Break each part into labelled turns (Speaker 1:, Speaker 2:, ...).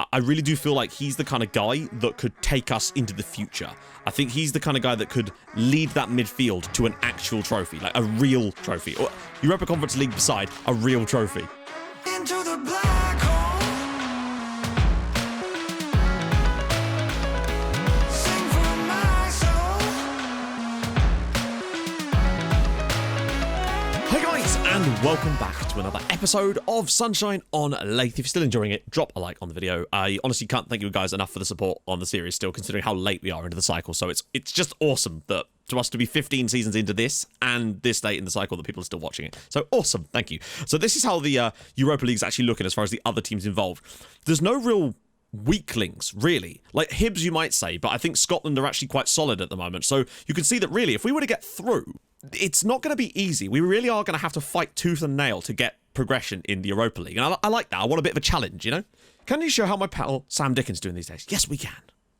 Speaker 1: I really do feel like he's the kind of guy that could take us into the future. I think he's the kind of guy that could lead that midfield to an actual trophy, like a real trophy. Or Europa Conference League beside, a real trophy.
Speaker 2: Into the black hole. Sing for my soul.
Speaker 1: Hey guys, and welcome back to another episode of Sunshine on Leyth. If you're still enjoying it, drop a like on the video. I honestly can't thank you guys enough for the support on the series still, considering how late we are into the cycle. So it's just awesome that to us to be 15 seasons into this and this late in the cycle that people are still watching it. So awesome, thank you. So this is how the Europa League is actually looking as far as the other teams involved. There's no real weaklings, really. Like Hibs, you might say, but I think Scotland are actually quite solid at the moment. So you can see that really, if we were to get through, it's not going to be easy. We really are going to have to fight tooth and nail to get progression in the Europa League. And I like that. I want a bit of a challenge, you know? Can you show how my pal Sam Dickens doing these days? Yes, we can.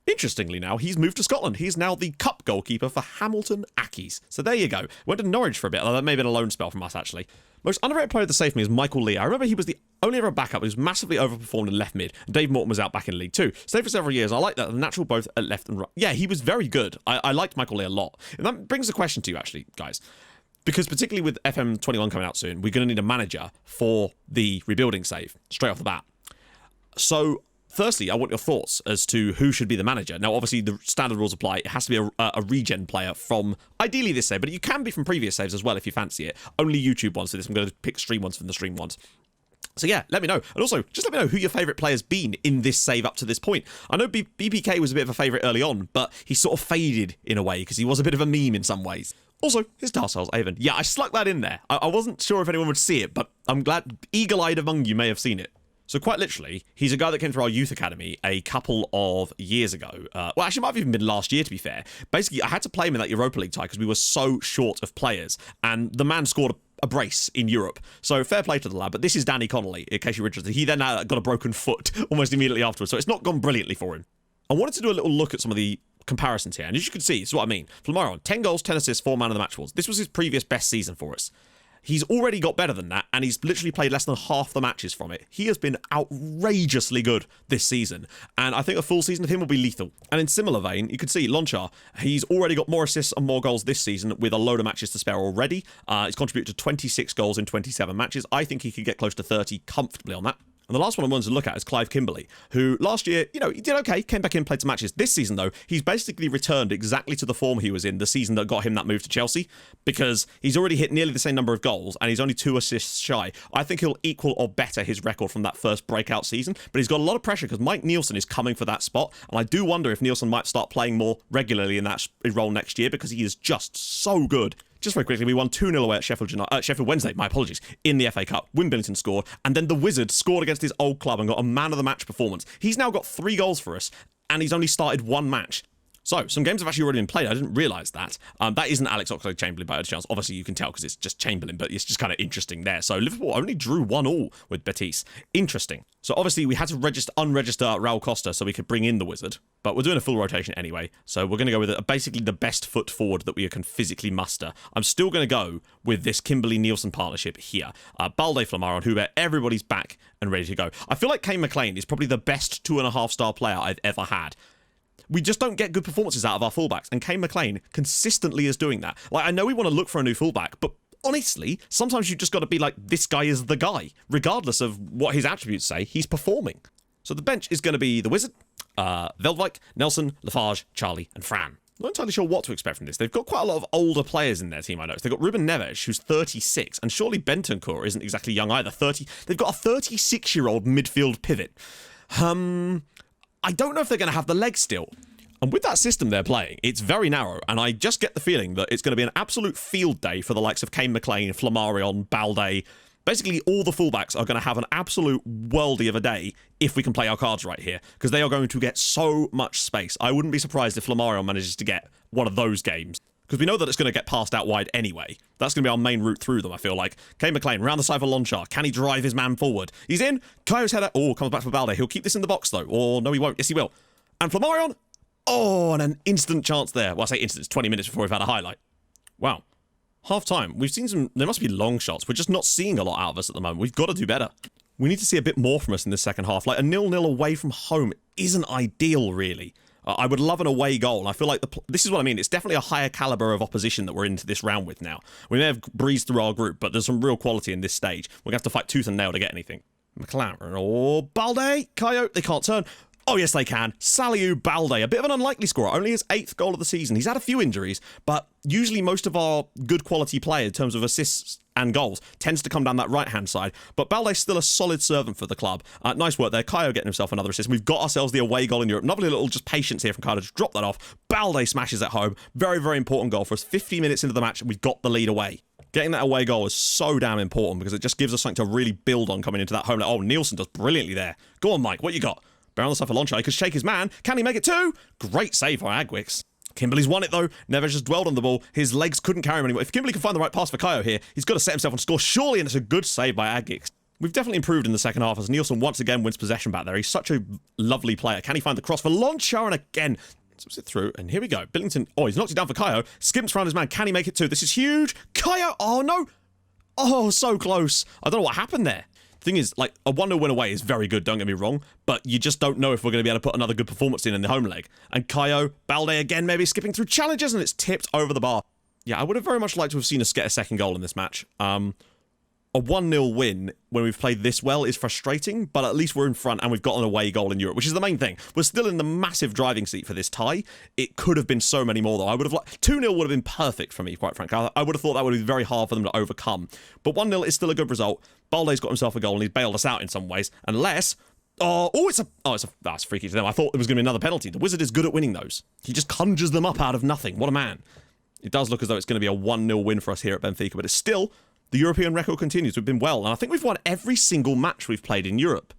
Speaker 1: Interestingly now, he's moved to Scotland. He's now the cup goalkeeper for Hamilton Accies. So there you go. Went to Norwich for a bit, although that may have been a loan spell from us, actually. Most underrated player of the save for me is Michael Lee. I remember he was the only ever backup who was massively overperformed in left mid. Dave Morton was out back in League 2. Stayed for several years. I like that. The natural both at left and right. Yeah, he was very good. I liked Michael Lee a lot. And that brings a question to you, actually, guys. Because particularly with FM21 coming out soon, we're going to need a manager for the rebuilding save, straight off the bat. So, firstly, I want your thoughts as to who should be the manager. Now, obviously, the standard rules apply. It has to be a regen player from, ideally, this save, but you can be from previous saves as well if you fancy it. Only YouTube ones for this. I'm going to pick stream ones from the stream ones. So yeah, let me know. And also, just let me know who your favourite player's been in this save up to this point. I know BPK was a bit of a favourite early on, but he sort of faded in a way because he was a bit of a meme in some ways. Also, his Darcel's Avon. Yeah, I sluck that in there. I wasn't sure if anyone would see it, but I'm glad eagle-eyed among you may have seen it. So quite literally, he's a guy that came through our youth academy a couple of years ago. Well, actually, it might have even been last year, to be fair. Basically, I had to play him in that Europa League tie because we were so short of players, and the man scored a brace in Europe. So fair play to the lad, but this is Danny Connolly, in case you're interested. He then got a broken foot almost immediately afterwards, so it's not gone brilliantly for him. I wanted to do a little look at some of the comparisons here, and as you can see, this is what I mean. Flamaron, 10 goals, 10 assists, 4 man of the match awards. This was his previous best season for us. He's already got better than that, and he's literally played less than half the matches from it. He has been outrageously good this season, and I think a full season of him will be lethal. And in similar vein, you can see Lonchar, he's already got more assists and more goals this season with a load of matches to spare already. He's contributed to 26 goals in 27 matches. I think he could get close to 30 comfortably on that. And the last one I wanted to look at is Clive Kimberley, who last year, he did okay, came back in, played some matches. This season, though, he's basically returned exactly to the form he was in the season that got him that move to Chelsea, because he's already hit nearly the same number of goals, and he's only 2 assists shy. I think he'll equal or better his record from that first breakout season, but he's got a lot of pressure because Mike Nielsen is coming for that spot, and I do wonder if Nielsen might start playing more regularly in that role next year, because he is just so good. Just very quickly, we won 2-0 away at Sheffield Wednesday, my apologies, in the FA Cup. Win Billington scored, and then the Wizard scored against his old club and got a man of the match performance. He's now got 3 goals for us, and he's only started 1 match. So, some games have actually already been played. I didn't realise that. That isn't Alex Oxlade-Chamberlain by a chance. Obviously, you can tell because it's just Chamberlain, but it's just kind of interesting there. So, Liverpool only drew 1-1 with Betis. Interesting. So, obviously, we had to unregister Raul Costa so we could bring in the Wizard. But we're doing a full rotation anyway. So, we're going to go with basically the best foot forward that we can physically muster. I'm still going to go with this Kimberley-Nielsen partnership here. Balde Flamaron, who everybody's back and ready to go. I feel like Kane McLean is probably the best 2.5-star player I've ever had. We just don't get good performances out of our fullbacks, and Kane McLean consistently is doing that. Like, I know we want to look for a new fullback, but honestly, sometimes you've just got to be like, this guy is the guy. Regardless of what his attributes say, he's performing. So the bench is going to be the Wizard, Veldwijk, Nelson, Lafarge, Charlie, and Fran. I'm not entirely sure what to expect from this. They've got quite a lot of older players in their team, I noticed. They've got Ruben Neves, who's 36, and surely Bentancur isn't exactly young either. They've got a 36-year-old midfield pivot. I don't know if they're going to have the legs still. And with that system they're playing, it's very narrow, and I just get the feeling that it's going to be an absolute field day for the likes of Kane McLean, Flamarion, Balde. Basically, all the fullbacks are going to have an absolute worldie of a day if we can play our cards right here, because they are going to get so much space. I wouldn't be surprised if Flamarion manages to get one of those games, because we know that it's going to get passed out wide anyway. That's going to be our main route through them, I feel like. Kane McLean, round the side for Lonchar. Can he drive his man forward? He's in. Kayo's header. Oh, comes back for Balde. He'll keep this in the box, though. Or no, he won't. Yes, he will. And Flamarion. Oh, and an instant chance there. Well, I say instant. It's 20 minutes before we've had a highlight. Wow. Half time. We've seen some... There must be long shots. We're just not seeing a lot out of us at the moment. We've got to do better. We need to see a bit more from us in the second half. Like, a 0-0 away from home isn't ideal, really. I would love an away goal. I feel like this is what I mean. It's definitely a higher caliber of opposition that we're into this round with now. We may have breezed through our group, but there's some real quality in this stage. We're going to have to fight tooth and nail to get anything. McLaren or Balde? Coyote, they can't turn. Oh, yes, they can. Saliu Balde, a bit of an unlikely scorer. Only his 8th goal of the season. He's had a few injuries, but usually most of our good quality play in terms of assists and goals tends to come down that right-hand side. But Balde's still a solid servant for the club. Nice work there. Kayo getting himself another assist. We've got ourselves the away goal in Europe. Lovely little just patience here from Kayo to just drop that off. Balde smashes at home. Very, very important goal for us. 50 minutes into the match, and we've got the lead away. Getting that away goal is so damn important because it just gives us something to really build on coming into that home. Like, oh, Nielsen does brilliantly there. Go on, Mike. What you got? Bear on the side for Lonchai. He could shake his man. Can he make it too? Great save by Agwix. Kimberly's won it though. Never just dwelled on the ball. His legs couldn't carry him anymore. If Kimberly can find the right pass for Kayo here, he's got to set himself on score surely, and it's a good save by Agwix. We've definitely improved in the second half as Nielsen once again wins possession back there. He's such a lovely player. Can he find the cross for Lonchar? And again, zips it through, and here we go. Billington, oh, he's knocked it down for Kayo. Skimps around his man. Can he make it too? This is huge. Kayo, oh no. Oh, so close. I don't know what happened there. Thing is, like, a 1-0 win away is very good, don't get me wrong, but you just don't know if we're going to be able to put another good performance in the home leg. And Kayo, Balde again, maybe skipping through challenges, and it's tipped over the bar. Yeah, I would have very much liked to have seen us get a second goal in this match. A 1-0 win when we've played this well is frustrating, but at least we're in front and we've got an away goal in Europe, which is the main thing. We're still in the massive driving seat for this tie. It could have been so many more, though. I would have liked 2-0 would have been perfect for me, quite frankly. I would have thought that would be very hard for them to overcome. But 1-0 is still a good result. Balde's got himself a goal and he's bailed us out in some ways, unless... That's freaky to them. I thought there was going to be another penalty. The Wizard is good at winning those. He just conjures them up out of nothing. What a man. It does look as though it's going to be a 1-0 win for us here at Benfica, but it's still... The European record continues. We've been well, and I think we've won every single match we've played in Europe.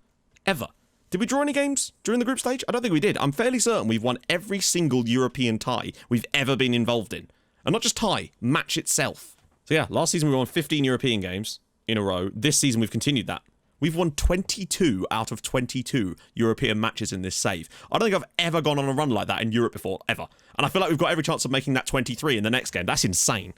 Speaker 1: Ever. Did we draw any games during the group stage? I don't think we did. I'm fairly certain we've won every single European tie we've ever been involved in. And not just tie, match itself. So yeah, last season we won 15 European games in a row. This season we've continued that. We've won 22 out of 22 European matches in this save. I don't think I've ever gone on a run like that in Europe before, ever. And I feel like we've got every chance of making that 23 in the next game. That's insane.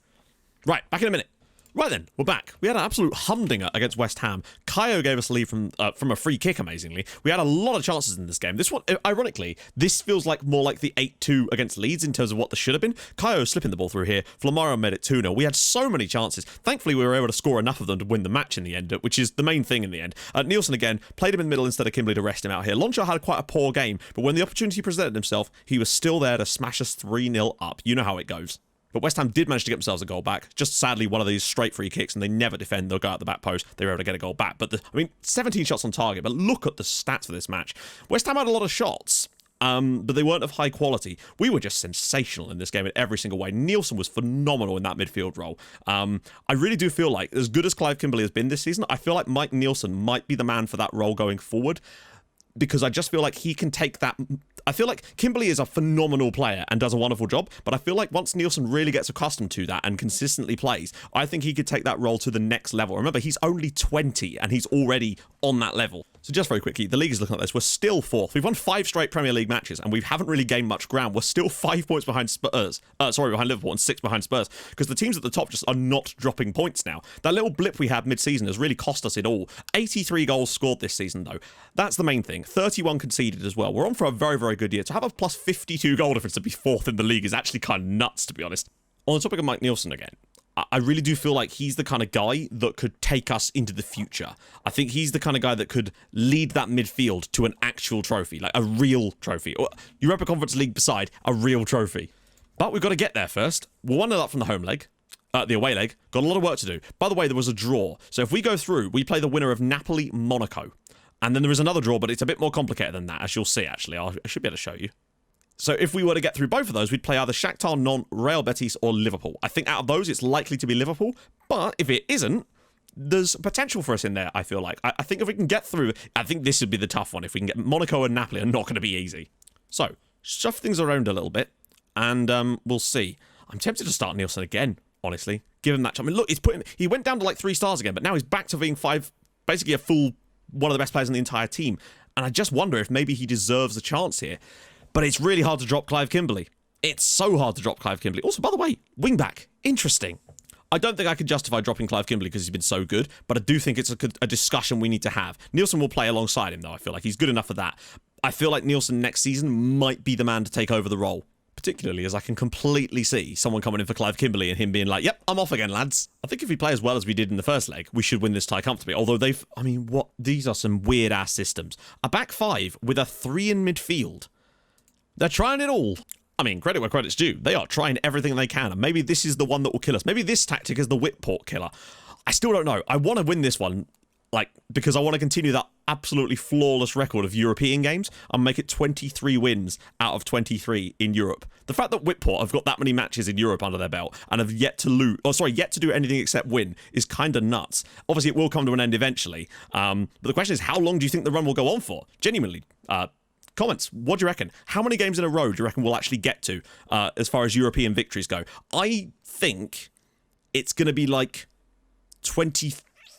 Speaker 1: Right, back in a minute. Right then, we're back. We had an absolute humdinger against West Ham. Kayo gave us a lead from a free kick, amazingly. We had a lot of chances in this game. This one, ironically, this feels like more like the 8-2 against Leeds in terms of what this should have been. Kayo slipping the ball through here. Flamaro made it 2-0. We had so many chances. Thankfully, we were able to score enough of them to win the match in the end, which is the main thing in the end. Nielsen again played him in the middle instead of Kimberly to rest him out here. Loncho had quite a poor game, but when the opportunity presented himself, he was still there to smash us 3-0 up. You know how it goes. But West Ham did manage to get themselves a goal back. Just sadly, one of these straight free kicks, and they never defend. They'll go out the back post. They were able to get a goal back. But, 17 shots on target. But look at the stats for this match. West Ham had a lot of shots, but they weren't of high quality. We were just sensational in this game in every single way. Nielsen was phenomenal in that midfield role. I really do feel like, as good as Clive Kimberly has been this season, I feel like Mike Nielsen might be the man for that role going forward. Because I just feel like he can take that... I feel like Kimberly is a phenomenal player and does a wonderful job, but I feel like once Nielsen really gets accustomed to that and consistently plays, I think he could take that role to the next level. Remember, he's only 20 and he's already on that level. So just very quickly, the league is looking at this. We're still 4th. We've won 5 straight Premier League matches and we haven't really gained much ground. We're still 5 points behind Spurs. Behind Liverpool and 6 behind Spurs because the teams at the top just are not dropping points now. That little blip we had mid-season has really cost us it all. 83 goals scored this season though. That's the main thing. 31 conceded as well. We're on for a very, very good year. To have a plus 52 goal difference to be 4th in the league is actually kind of nuts, to be honest. On the topic of Mike Nielsen again, I really do feel like he's the kind of guy that could take us into the future. I think he's the kind of guy that could lead that midfield to an actual trophy, like a real trophy. Or Europa Conference League beside, a real trophy. But we've got to get there first. We're 1-0 up from the home leg. The away leg. Got a lot of work to do. By the way, there was a draw. So if we go through, we play the winner of Napoli-Monaco. And then there is another draw, but it's a bit more complicated than that, as you'll see, actually. I should be able to show you. So if we were to get through both of those, we'd play either Shakhtar, Nantes, Real Betis, or Liverpool. I think out of those, it's likely to be Liverpool. But if it isn't, there's potential for us in there, I feel like. I think if we can get through, I think this would be the tough one. If we can get Monaco and Napoli are not going to be easy. So, shuffle things around a little bit, and we'll see. I'm tempted to start Nielsen again, honestly. Give him that chance. I mean, look, he went down to like 3 stars again, but now he's back to being 5, basically a full... one of the best players in the entire team. And I just wonder if maybe he deserves a chance here. But it's really hard to drop Clive Kimberly. It's so hard to drop Clive Kimberly. Also, by the way, wing back. Interesting. I don't think I can justify dropping Clive Kimberley because he's been so good, but I do think it's a discussion we need to have. Nielsen will play alongside him, though. I feel like he's good enough for that. I feel like Nielsen next season might be the man to take over the role, particularly as I can completely see someone coming in for Clive Kimberley and him being like, yep, I'm off again, lads. I think if we play as well as we did in the first leg, we should win this tie comfortably. Although these are some weird-ass systems. A back five with a 3 in midfield. They're trying it all. I mean, credit where credit's due. They are trying everything they can, and maybe this is the one that will kill us. Maybe this tactic is the Whitport killer. I still don't know. I want to win this one, because I want to continue that absolutely flawless record of European games and make it 23 wins out of 23 in Europe. The fact that Whitport have got that many matches in Europe under their belt and have yet to do anything except win is kind of nuts. Obviously, it will come to an end eventually. But the question is, how long do you think the run will go on for? Genuinely, comments, what do you reckon? How many games in a row do you reckon we'll actually get to as far as European victories go? I think it's going to be like 20.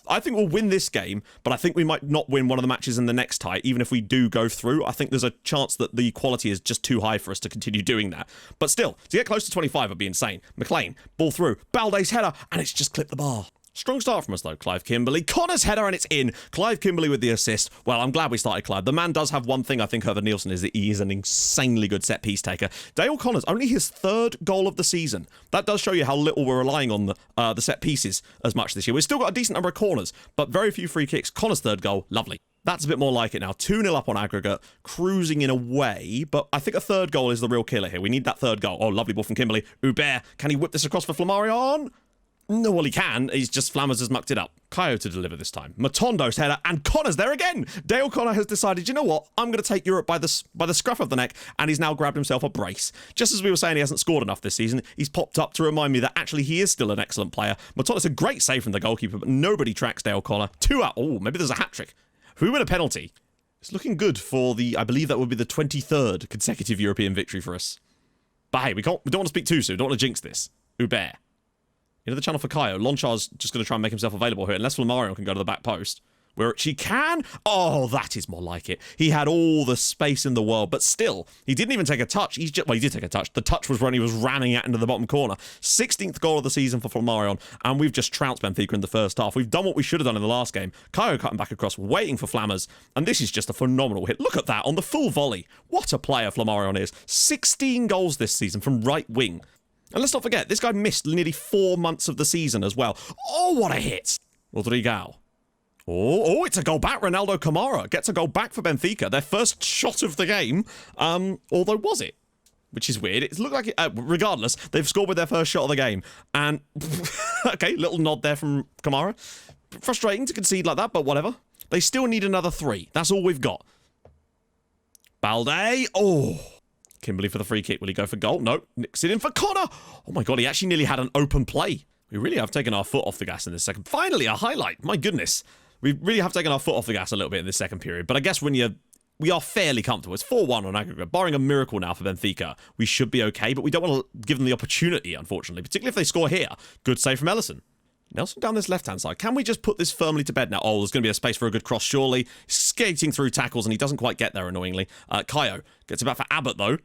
Speaker 1: I think we'll win this game, but I think we might not win one of the matches in the next tie, even if we do go through. I think there's a chance that the quality is just too high for us to continue doing that. But still, to get close to 25 would be insane. McLean, ball through, Balde's header, and it's just clipped the bar. Strong start from us, though. Clive Kimberley. Connor's header, and it's in. Clive Kimberley with the assist. Well, I'm glad we started Clive. The man does have one thing I think over Nielsen is that he is an insanely good set-piece taker. Dale Connors, only his 3rd goal of the season. That does show you how little we're relying on the set pieces as much this year. We've still got a decent number of corners, but very few free kicks. Connor's 3rd goal, lovely. That's a bit more like it now. 2-0 up on aggregate, cruising in a way, but I think a 3rd goal is the real killer here. We need that 3rd goal. Oh, lovely ball from Kimberley. Hubert, can he whip this across for Flammarion? No, well, he can. He's just Flammers has mucked it up. Kayo to deliver this time. Matondo's header, and Connor's there again. Dale Connor has decided, you know what? I'm going to take Europe by the scruff of the neck, and he's now grabbed himself a brace. Just as we were saying he hasn't scored enough this season, he's popped up to remind me that actually he is still an excellent player. Matondo's a great save from the goalkeeper, but nobody tracks Dale Connor. 2 out. Oh, maybe there's a hat-trick. If we win a penalty, it's looking good for I believe that would be the 23rd consecutive European victory for us. But hey, we don't want to speak too soon. We don't want to jinx this. Hubert. Into the channel for Kayo. Lonchar's just going to try and make himself available here, unless Flammarion can go to the back post. Where she can. Oh, that is more like it. He had all the space in the world, but still, he didn't even take a touch. He did take a touch. The touch was when he was ramming it into the bottom corner. 16th goal of the season for Flammarion, and we've just trounced Benfica in the first half. We've done what we should have done in the last game. Kayo cutting back across, waiting for Flammers, and this is just a phenomenal hit. Look at that on the full volley. What a player Flammarion is. 16 goals this season from right wing. And let's not forget, this guy missed nearly 4 months of the season as well. Oh, what a hit. Rodrigo. Oh, it's a goal back. Ronaldo Camara gets a goal back for Benfica. Their first shot of the game. Although, was it? Which is weird. It looked like it. Regardless, they've scored with their first shot of the game. And, okay, little nod there from Camara. Frustrating to concede like that, but whatever. They still need another 3. That's all we've got. Balde. Oh. Kimberley for the free kick. Will he go for goal? No. Nicks it in for Connor. Oh my God, he actually nearly had an open play. We really have taken our foot off the gas in this second. Finally, a highlight. My goodness. We really have taken our foot off the gas a little bit in this second period. But I guess we are fairly comfortable. It's 4-1 on aggregate. Barring a miracle now for Benfica, we should be okay. But we don't want to give them the opportunity, unfortunately. Particularly if they score here. Good save from Ellison. Nelson down this left-hand side. Can we just put this firmly to bed now? Oh, there's going to be a space for a good cross, surely. Skating through tackles, and he doesn't quite get there, annoyingly. Kayo gets it back for Abbott, though.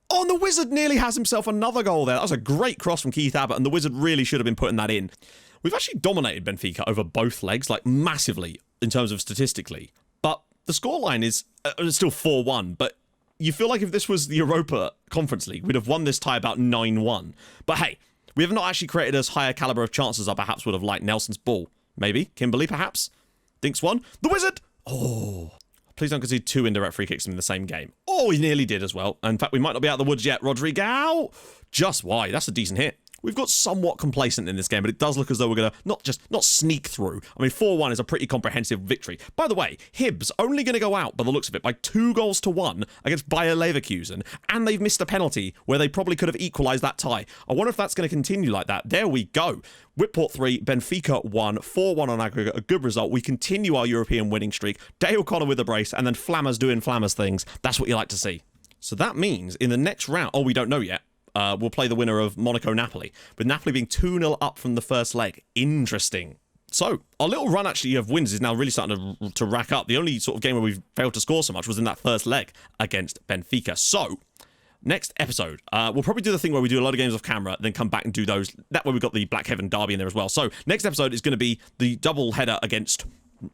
Speaker 1: Oh, and the Wizard nearly has himself another goal there. That was a great cross from Keith Abbott, and the Wizard really should have been putting that in. We've actually dominated Benfica over both legs, massively, in terms of statistically. But the scoreline is still 4-1, but you feel like if this was the Europa Conference League, we'd have won this tie about 9-1. But hey, we have not actually created as high a caliber of chances I perhaps would have liked. Nelson's ball. Maybe. Kimberley, perhaps. Dinks one. The Wizard! Oh... Please don't concede 2 indirect free kicks in the same game. Oh, he nearly did as well. In fact, we might not be out of the woods yet. Rodrigo! Just wide. That's a decent hit. We've got somewhat complacent in this game, but it does look as though we're going to not sneak through. I mean, 4-1 is a pretty comprehensive victory. By the way, Hibs only going to go out, by the looks of it, by 2-1 against Bayer Leverkusen, and they've missed a penalty where they probably could have equalised that tie. I wonder if that's going to continue like that. There we go. Whitport 3, Benfica 1, 4-1 on aggregate, a good result. We continue our European winning streak. Dale Connor with a brace, and then Flammers doing Flammers things. That's what you like to see. So that means in the next round, we don't know yet. We'll play the winner of Monaco-Napoli, with Napoli being 2-0 up from the first leg. Interesting. So, our little run actually of wins is now really starting to rack up. The only sort of game where we've failed to score so much was in that first leg against Benfica. So, next episode, we'll probably do the thing where we do a lot of games off camera, then come back and do those. That way we've got the Blackhaven derby in there as well. So next episode is going to be the double header against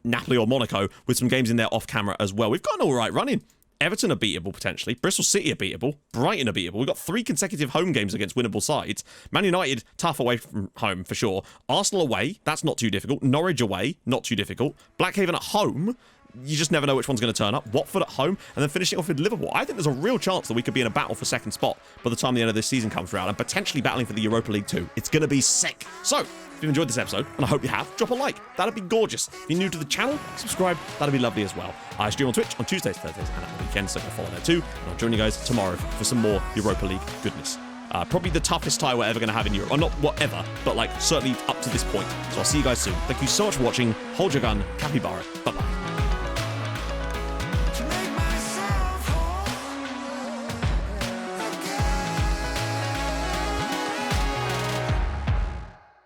Speaker 1: Napoli or Monaco with some games in there off camera as well. We've got an all right run in. Everton are beatable potentially. Bristol City are beatable. Brighton are beatable. We've got 3 consecutive home games against winnable sides. Man United, tough away from home for sure. Arsenal away, that's not too difficult. Norwich away, not too difficult. Blackhaven at home, you just never know which one's going to turn up. Watford at home, and then finishing off with Liverpool. I think there's a real chance that we could be in a battle for second spot by the time the end of this season comes around, and potentially battling for the Europa League too. It's going to be sick. So, if you've enjoyed this episode, and I hope you have, drop a like. That'd be gorgeous. If you're new to the channel, subscribe. That'd be lovely as well. I stream on Twitch on Tuesdays, Thursdays, and at the weekends, so go follow there too. And I'll join you guys tomorrow for some more Europa League goodness. Probably the toughest tie we're ever going to have in Europe. Or not whatever, but like certainly up to this point. So I'll see you guys soon. Thank you so much for watching. Hold your gun. Capybara. Bye-bye.